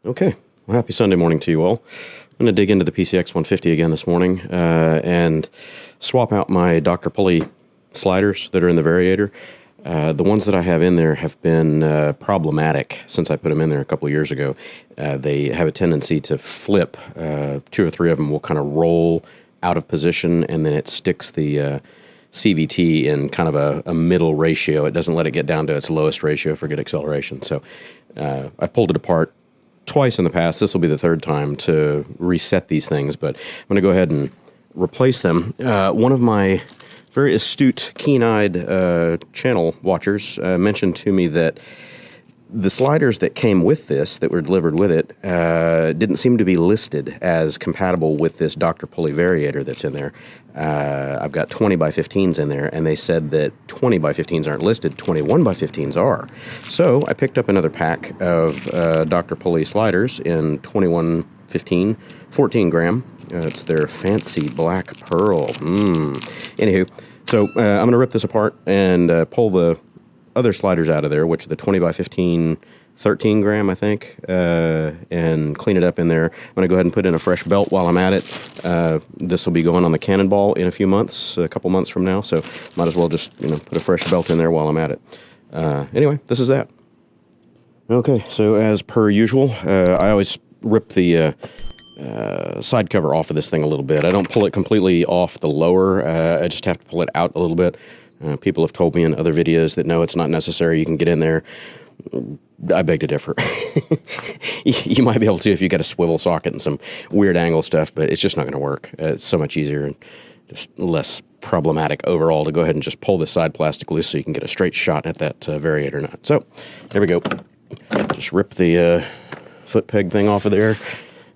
Okay, well, happy Sunday morning to you all. I'm going to dig into the PCX150 again this morning and swap out my Dr. Pulley sliders that are in the Variator. The ones that I have in there have been problematic since I put them in there a couple of years ago. They have a tendency to flip. 2 or 3 of them will kind of roll out of position, and then it sticks the CVT in kind of a middle ratio. It doesn't let it get down to its lowest ratio for good acceleration. So I pulled it apart twice in the past. This will be the 3rd time to reset these things, but I'm going to go ahead and replace them. One of my very astute, keen-eyed channel watchers mentioned to me that the sliders that came with this, that were delivered with it, didn't seem to be listed as compatible with this Dr. Pulley Variator that's in there. I've got 20x15s in there, and they said that 20x15s aren't listed, 21x15s are. So I picked up another pack of Dr. Pulley sliders in 21-15, 14 gram. It's their fancy black pearl. Anywho, so I'm going to rip this apart and pull the other sliders out of there, which are the 20x15, 13 gram, I think, and clean it up in there. I'm going to go ahead and put in a fresh belt while I'm at it. This will be going on the Cannonball in a few months, a couple months from now, so might as well just put a fresh belt in there while I'm at it. Anyway, this is that. Okay, so as per usual, I always rip the side cover off of this thing a little bit. I don't pull it completely off the lower. I just have to pull it out a little bit. People have told me in other videos that no, it's not necessary. You can get in there. I beg to differ. You might be able to if you got a swivel socket and some weird angle stuff, but it's just not going to work. It's so much easier and just less problematic overall to go ahead and just pull the side plastic loose so you can get a straight shot at that Variator nut. So there we go. Just rip the foot peg thing off of there.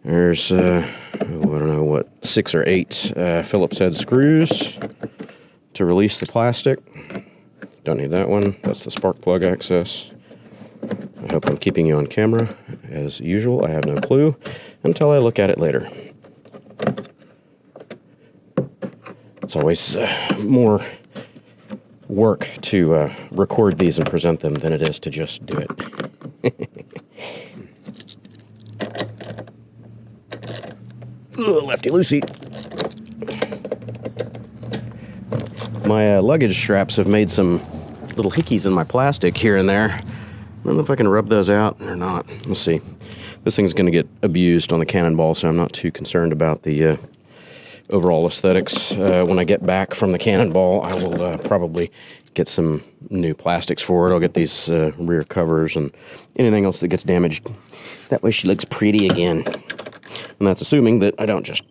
There's, I don't know what, 6 or 8 Phillips head screws to release the plastic. Don't need that one. That's the spark plug access. I hope I'm keeping you on camera. As usual, I have no clue until I look at it later. It's always more work to record these and present them than it is to just do it. Lefty loosey. My luggage straps have made some little hickeys in my plastic here and there. I don't know if I can rub those out or not. We'll see. This thing's going to get abused on the Cannonball, so I'm not too concerned about the overall aesthetics. When I get back from the Cannonball, I will probably get some new plastics for it. I'll get these rear covers and anything else that gets damaged. That way she looks pretty again. And that's assuming that I don't just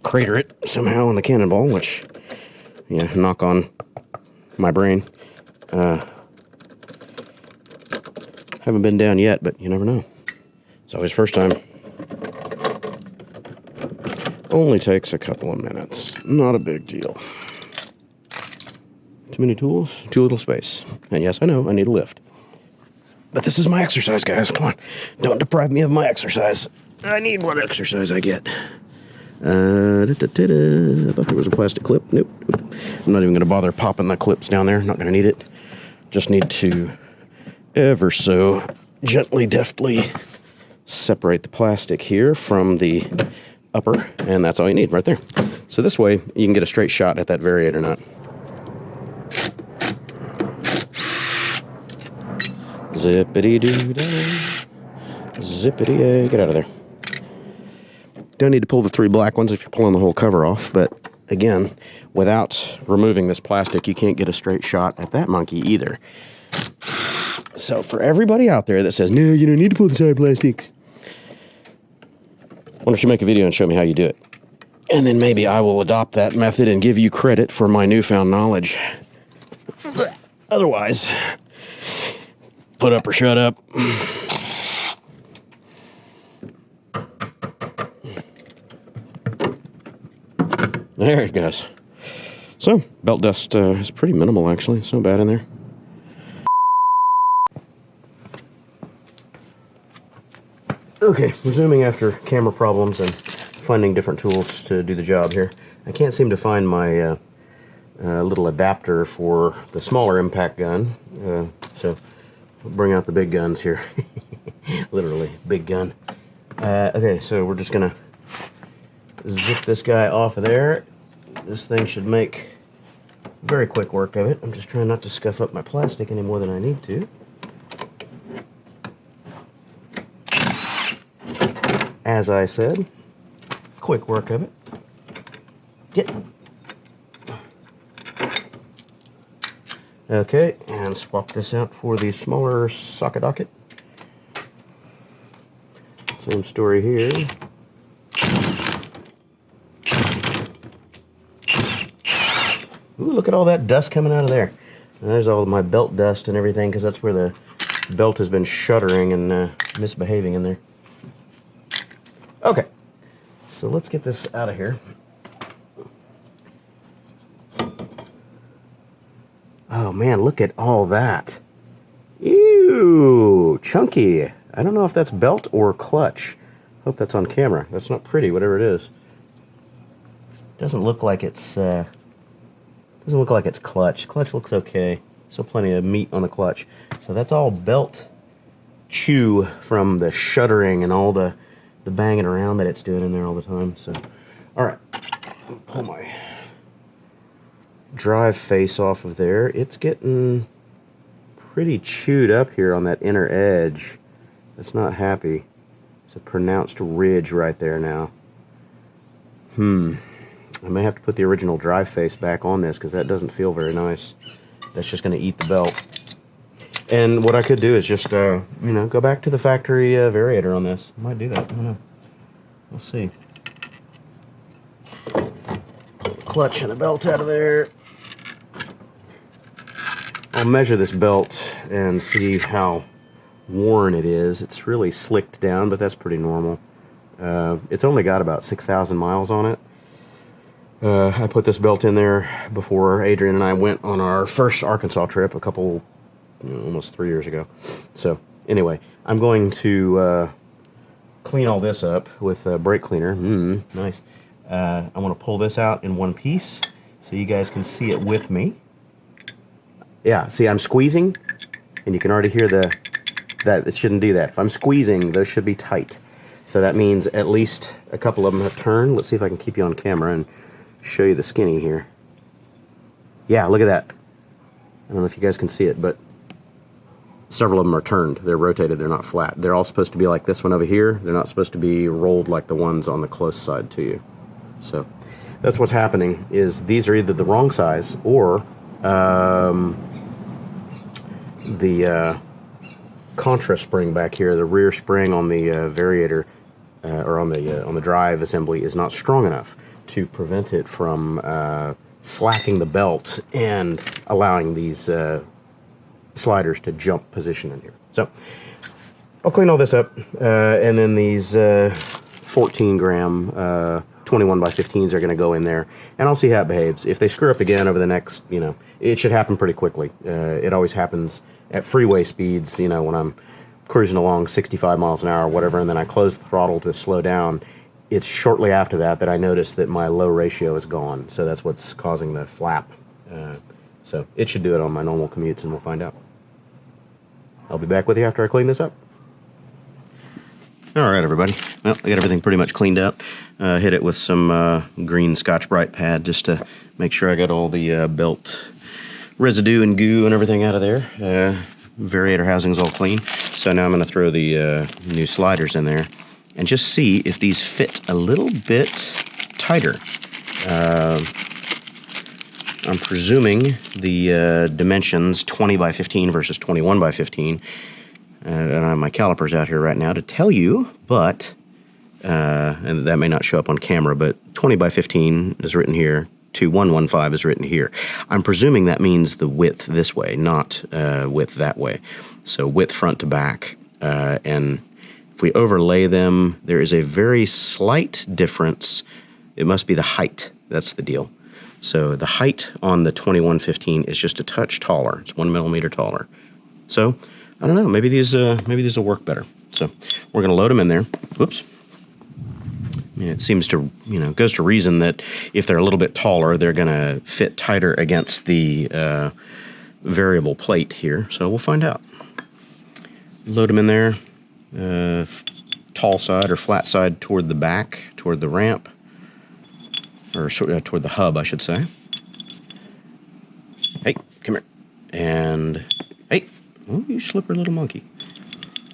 crater it somehow on the Cannonball, which, yeah, knock on my brain. Haven't been down yet, but you never know. It's always first time. Only takes a couple of minutes. Not a big deal. Too many tools, too little space. And yes, I know, I need a lift. But this is my exercise, guys. Come on. Don't deprive me of my exercise. I need what exercise I get. I thought there was a plastic clip. Nope. I'm not even going to bother popping the clips down there. Not going to need it. Just need to ever so gently, deftly separate the plastic here from the upper, and that's all you need right there. So this way, you can get a straight shot at that Variator nut. Zippity-doo-dah. Zippity-yay. Get out of there. Don't need to pull the 3 black ones if you're pulling the whole cover off, but again, without removing this plastic, you can't get a straight shot at that monkey either. So for everybody out there that says, no, you don't need to pull the side plastics, why don't you make a video and show me how you do it? And then maybe I will adopt that method and give you credit for my newfound knowledge. Otherwise, put up or shut up. There it goes. So, belt dust is pretty minimal, actually. It's not bad in there. Okay, resuming after camera problems and finding different tools to do the job here. I can't seem to find my little adapter for the smaller impact gun, so I'll bring out the big guns here. Literally, big gun. Okay, so we're just gonna zip this guy off of there. This thing should make very quick work of it. I'm just trying not to scuff up my plastic any more than I need to. As I said, quick work of it. Get. Okay, and swap this out for the smaller socket docket. Same story here. Ooh, look at all that dust coming out of there. And there's all of my belt dust and everything, because that's where the belt has been shuddering and misbehaving in there. Okay, so let's get this out of here. Oh man, look at all that. Ew, chunky. I don't know if that's belt or clutch. Hope that's on camera. That's not pretty, whatever it is. Doesn't look like it's clutch. Clutch looks okay. Still plenty of meat on the clutch. So that's all belt chew from the shuddering and all the banging around that it's doing in there all the time. So, all right, pull my drive face off of there. It's getting pretty chewed up here on that inner edge. That's not happy. It's a pronounced ridge right there now. I may have to put the original drive face back on this because that doesn't feel very nice. That's just going to eat the belt. And what I could do is just, go back to the factory Variator on this. I might do that. I don't know. We'll see. Clutch and the belt out of there. I'll measure this belt and see how worn it is. It's really slicked down, but that's pretty normal. It's only got about 6,000 miles on it. I put this belt in there before Adrian and I went on our first Arkansas trip almost 3 years ago. So anyway, I'm going to clean all this up with a brake cleaner. Nice. I want to pull this out in one piece so you guys can see it with me. Yeah, see, I'm squeezing, and you can already hear that it shouldn't do that. If I'm squeezing, those should be tight. So that means at least a couple of them have turned. Let's see if I can keep you on camera and show you the skinny here. Yeah, look at that. I don't know if you guys can see it, but several of them are turned. They're rotated, they're not flat. They're all supposed to be like this one over here. They're not supposed to be rolled like the ones on the close side to you. So that's what's happening, is these are either the wrong size or the contra spring back here, the rear spring on the Variator or on the drive assembly is not strong enough to prevent it from slacking the belt and allowing these sliders to jump position in here. So I'll clean all this up, and then these 14 gram 21 by 15s are going to go in there, and I'll see how it behaves. If they screw up again over the next, it should happen pretty quickly. It always happens at freeway speeds, when I'm cruising along 65 miles an hour or whatever, and then I close the throttle to slow down. It's shortly after that I notice that my low ratio is gone, so that's what's causing the flap. So it should do it on my normal commutes, and we'll find out. I'll be back with you after I clean this up. All right, everybody. Well, I got everything pretty much cleaned out. Hit it with some green Scotch-Brite pad just to make sure I got all the belt residue and goo and everything out of there. Variator housing's all clean. So now I'm going to throw the new sliders in there and just see if these fit a little bit tighter. I'm presuming the dimensions 20 by 15 versus 21 by 15. And I have my calipers out here right now to tell you, but, and that may not show up on camera, but 20 by 15 is written here, 2115 is written here. I'm presuming that means the width this way, not width that way. So width front to back. And if we overlay them, there is a very slight difference. It must be the height. That's the deal. So the height on the 2115 is just a touch taller. It's 1 millimeter taller. So I don't know. Maybe these will work better. So we're going to load them in there. Whoops. I mean, it seems to, goes to reason that if they're a little bit taller, they're going to fit tighter against the variable plate here. So we'll find out. Load them in there. tall side or flat side toward the back, toward the ramp, or toward the hub, I should say. Hey, come here. And, hey, oh, you slippery little monkey.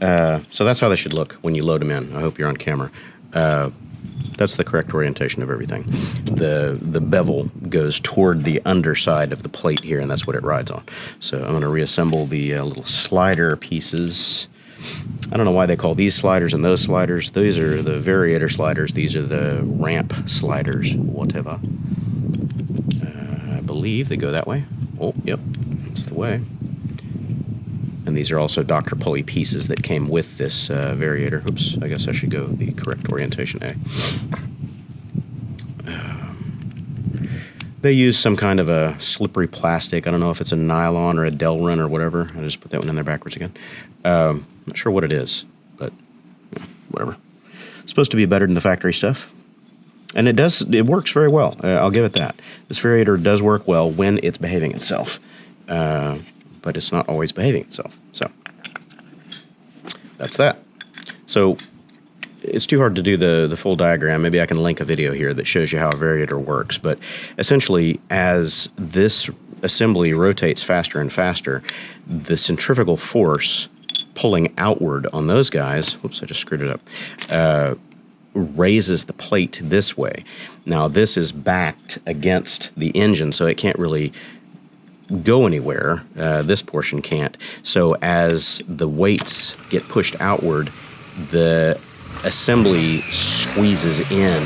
So that's how they should look when you load them in. I hope you're on camera. That's the correct orientation of everything. The bevel goes toward the underside of the plate here, and that's what it rides on. So I'm going to reassemble the little slider pieces. I don't know why they call these sliders and those sliders. These are the Variator sliders. These are the ramp sliders, whatever. I believe they go that way. Oh, yep, that's the way. And these are also Dr. Pulley pieces that came with this Variator. Oops, I guess I should go the correct orientation A. They use some kind of a slippery plastic. I don't know if it's a nylon or a Delrin or whatever. I just put that one in there backwards again. I'm not sure what it is, but whatever. It's supposed to be better than the factory stuff. And it works very well. I'll give it that. This Variator does work well when it's behaving itself. But it's not always behaving itself. So that's that. So it's too hard to do the full diagram. Maybe I can link a video here that shows you how a Variator works. But essentially, as this assembly rotates faster and faster, the centrifugal force pulling outward on those guys, whoops, I just screwed it up, raises the plate this way. Now this is backed against the engine, so it can't really go anywhere. This portion can't. So as the weights get pushed outward, the assembly squeezes in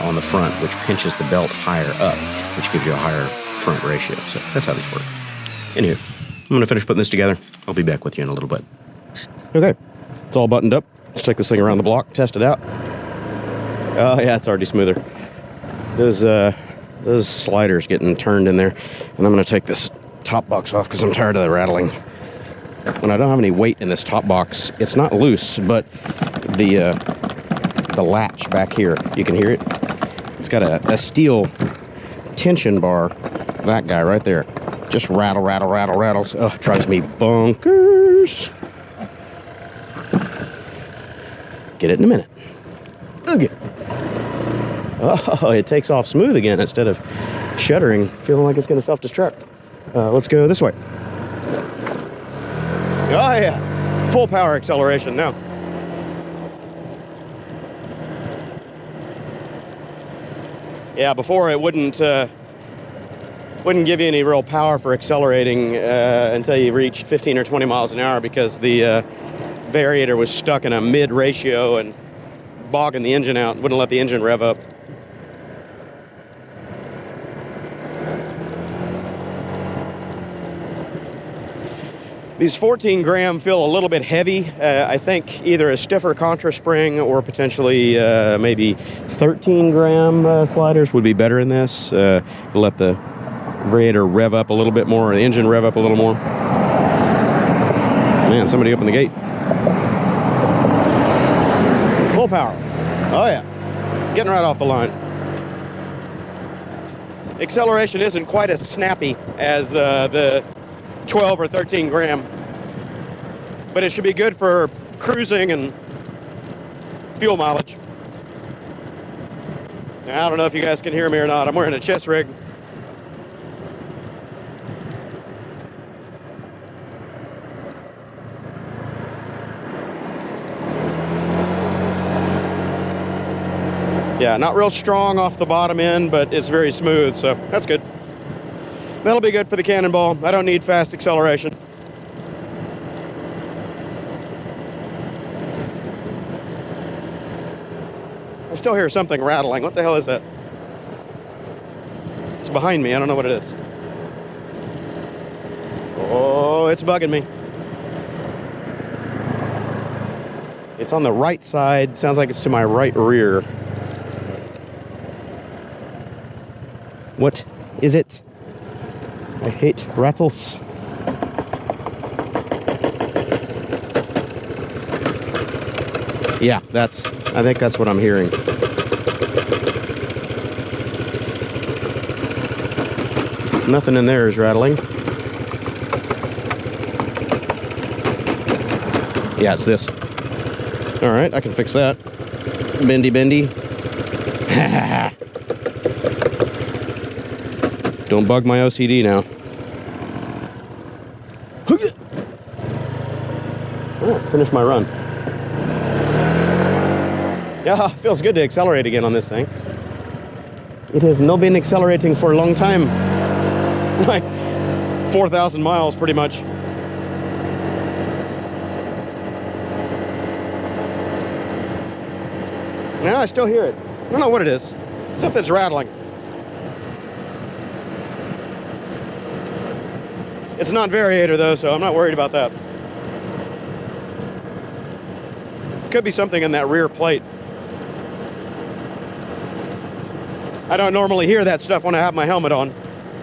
on the front, which pinches the belt higher up, which gives you a higher front ratio. So that's how these work. Anywho, I'm going to finish putting this together. I'll be back with you in a little bit. Okay, it's all buttoned up. Let's take this thing around the block, test it out. Oh yeah, it's already smoother. Those sliders getting turned in there, and I'm going to take this top box off because I'm tired of the rattling. When I don't have any weight in this top box, it's not loose, but the latch back here, you can hear it. It's got a steel tension bar. That guy right there, just rattle, rattle, rattle, rattles. Oh, it drives me bonkers. Get it in a minute. Okay. Oh, it takes off smooth again instead of shuddering, feeling like it's going to self-destruct. Let's go this way. Oh yeah, full power acceleration now. Yeah, before it wouldn't give you any real power for accelerating until you reached 15 or 20 miles an hour because the Variator was stuck in a mid ratio and bogging the engine out, wouldn't let the engine rev up. These 14 gram feel a little bit heavy. I think either a stiffer contra spring or potentially maybe 13 gram sliders would be better in this. Let the Variator rev up a little bit more, or the engine rev up a little more. Man, somebody opened the gate. Full power. Oh yeah, getting right off the line. Acceleration isn't quite as snappy as the 12 or 13 gram, but it should be good for cruising and fuel mileage. Now, I don't know if you guys can hear me or not. I'm wearing a chest rig. Yeah, not real strong off the bottom end, but it's very smooth, so that's good. That'll be good for the cannonball. I don't need fast acceleration. I still hear something rattling. What the hell is that? It's behind me. I don't know what it is. Oh, it's bugging me. It's on the right side. Sounds like it's to my right rear. What is it? I hate rattles. Yeah, I think that's what I'm hearing. Nothing in there is rattling. Yeah, it's this. All right, I can fix that. Bendy, bendy. Don't bug my OCD now. All right, finish my run. Yeah, feels good to accelerate again on this thing. It has not been accelerating for a long time. Like 4,000 miles, pretty much. Yeah, I still hear it. I don't know what it is. Something's rattling. It's not Variator though, so I'm not worried about that. Could be something in that rear plate. I don't normally hear that stuff when I have my helmet on.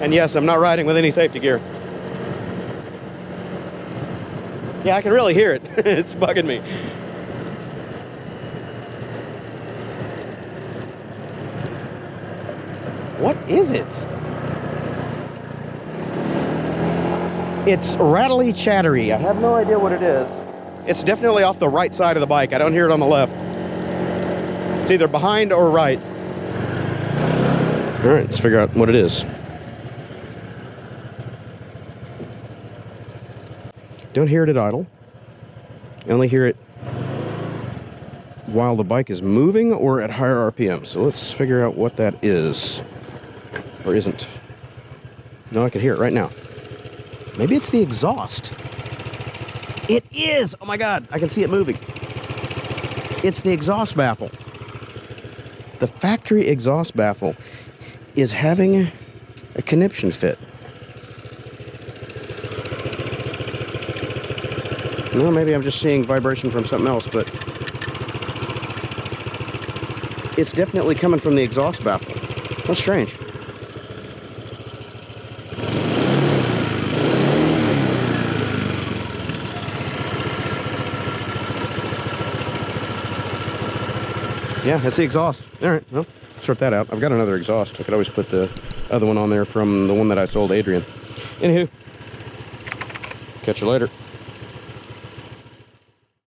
And yes, I'm not riding with any safety gear. Yeah, I can really hear it. It's bugging me. What is it? It's rattly chattery. I have no idea what it is. It's definitely off the right side of the bike. I don't hear it on the left. It's either behind or right. All right, let's figure out what it is. Don't hear it at idle. I only hear it while the bike is moving or at higher RPM. So let's figure out what that is. Or isn't. No, I can hear it right now. Maybe it's the exhaust. It is! Oh my God, I can see it moving. It's the exhaust baffle. The factory exhaust baffle is having a conniption fit. No, maybe I'm just seeing vibration from something else, but it's definitely coming from the exhaust baffle. That's strange. Yeah, that's the exhaust. All right, well, sort that out. I've got another exhaust. I could always put the other one on there from the one that I sold Adrian. Anywho, catch you later.